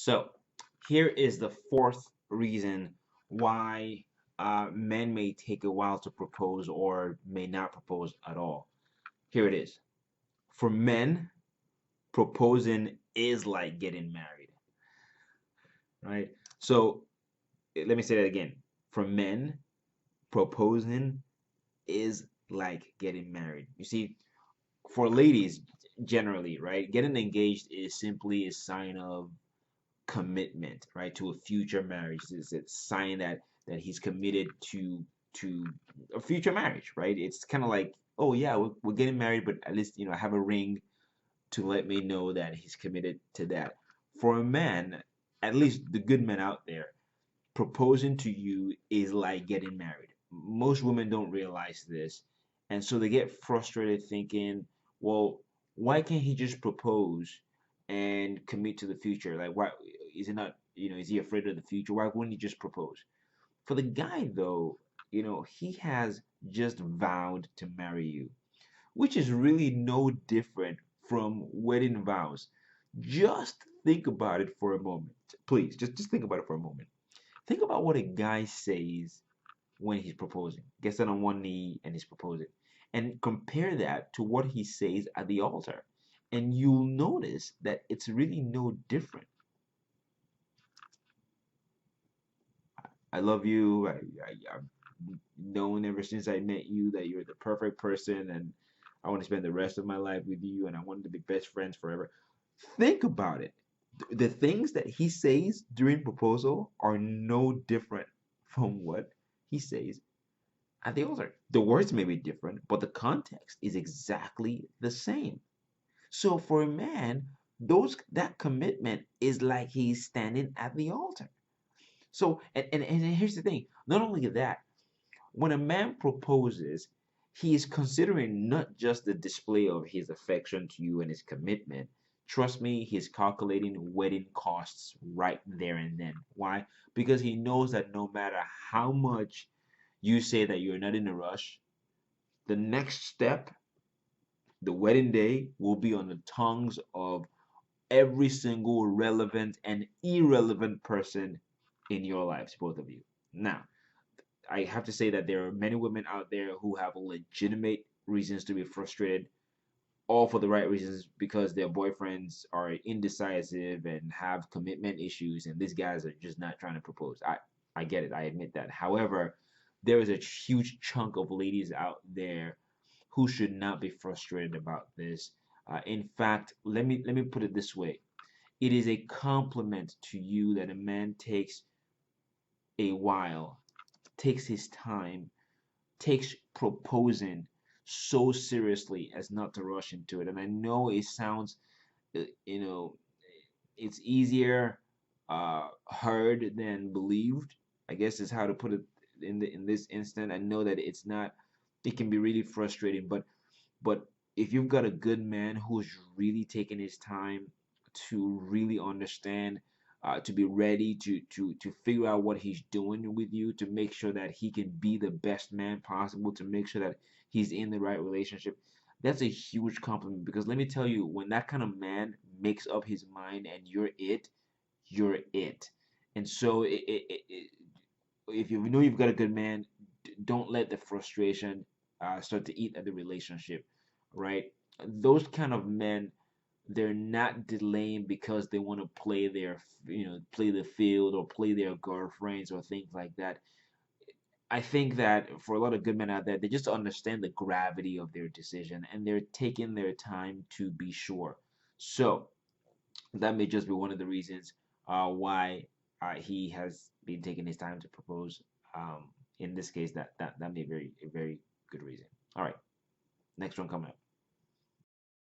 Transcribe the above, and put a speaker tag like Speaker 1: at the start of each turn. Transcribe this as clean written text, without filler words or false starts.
Speaker 1: So here is the fourth reason why men may take a while to propose or may not propose at all. Here it is. For men, proposing is like getting married, right? So let me say that again. For men, proposing is like getting married. You see, for ladies generally, right, getting engaged is simply a sign of commitment, right, to a future marriage. It's a sign that he's committed to a future marriage, right? It's kind of like, oh yeah, we're getting married, but at least I have a ring to let me know that he's committed to that. For a man, at least the good men out there, proposing to you is like getting married. Most women don't realize this, and so they get frustrated thinking, well, why can't he just propose and commit to the future? Like, why is he not, is he afraid of the future? Why wouldn't he just propose? For the guy, though, he has just vowed to marry you, which is really no different from wedding vows. Just think about it for a moment. Please, just think about it for a moment. Think about what a guy says when he's proposing. Gets down on one knee and he's proposing. And compare that to what he says at the altar. And you'll notice that it's really no different. I love you. I've known ever since I met you that you're the perfect person and I want to spend the rest of my life with you and I want to be best friends forever. Think about it. The things that he says during proposal are no different from what he says at the altar. The words may be different, but the context is exactly the same. So for a man, that commitment is like he's standing at the altar. So and here's the thing, not only that, when a man proposes, he is considering not just the display of his affection to you and his commitment. Trust me, he's calculating wedding costs right there and then. Why? Because he knows that no matter how much you say that you're not in a rush, the next step, the wedding day, will be on the tongues of every single relevant and irrelevant person in your lives, both of you. Now, I have to say that there are many women out there who have legitimate reasons to be frustrated, all for the right reasons because their boyfriends are indecisive and have commitment issues, and these guys are just not trying to propose. I get it. I admit that. However, there is a huge chunk of ladies out there who should not be frustrated about this. In fact, let me put it this way: it is a compliment to you that a man takes a while, takes his time, takes proposing so seriously as not to rush into it. And I know it sounds, uh, you know, it's easier heard than believed. I guess is how to put it in this instant. I know that it's not. It can be really frustrating, but if you've got a good man who's really taking his time to really understand, to be ready to figure out what he's doing with you, to make sure that he can be the best man possible, to make sure that he's in the right relationship, that's a huge compliment. Because let me tell you, when that kind of man makes up his mind and you're it. And so if you know you've got a good man, don't let the frustration start to eat at the relationship, right? Those kind of men, they're not delaying because they want to play play the field or play their girlfriends or things like that. I think that for a lot of good men out there, they just understand the gravity of their decision and they're taking their time to be sure. So that may just be one of the reasons why he has been taking his time to propose. In this case, that may be a very good reason. All right, next one coming up.